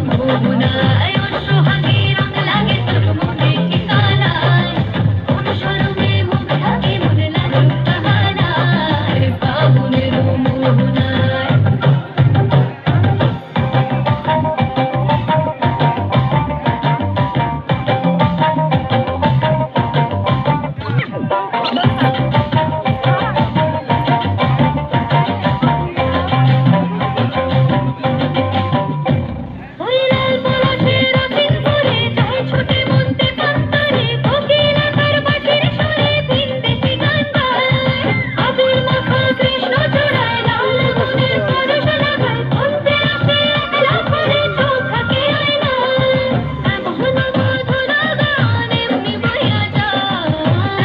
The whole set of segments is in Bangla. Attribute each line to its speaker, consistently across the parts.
Speaker 1: মোহনায় সোহাগে রং লাগে তোর মনে ঠিকানায় কোন শরমে মুখ ঢাকে মনে লালন তাহারায় ফাগুনের মোহনায় ওই লাল পলাশের রাতের ভোরে যায় ছুটে মন্তে পান্তারে কোকিল আকার বাঁশির সুরে ভিনদেশি গান গায় আবির মাখা কৃষ্ণ চূড়ায় লাল গুণের পরশ লাগায় মন্তে আসে একলা করে চোখ থাকে আয়নায় এমন মধুর গান এমনি বইয়া যায়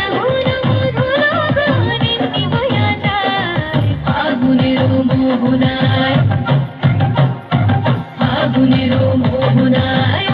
Speaker 1: এমন মধুর গান এমনি বইয়া যায় ফাগুনের মোহনায় ফাগুনের মোহনায়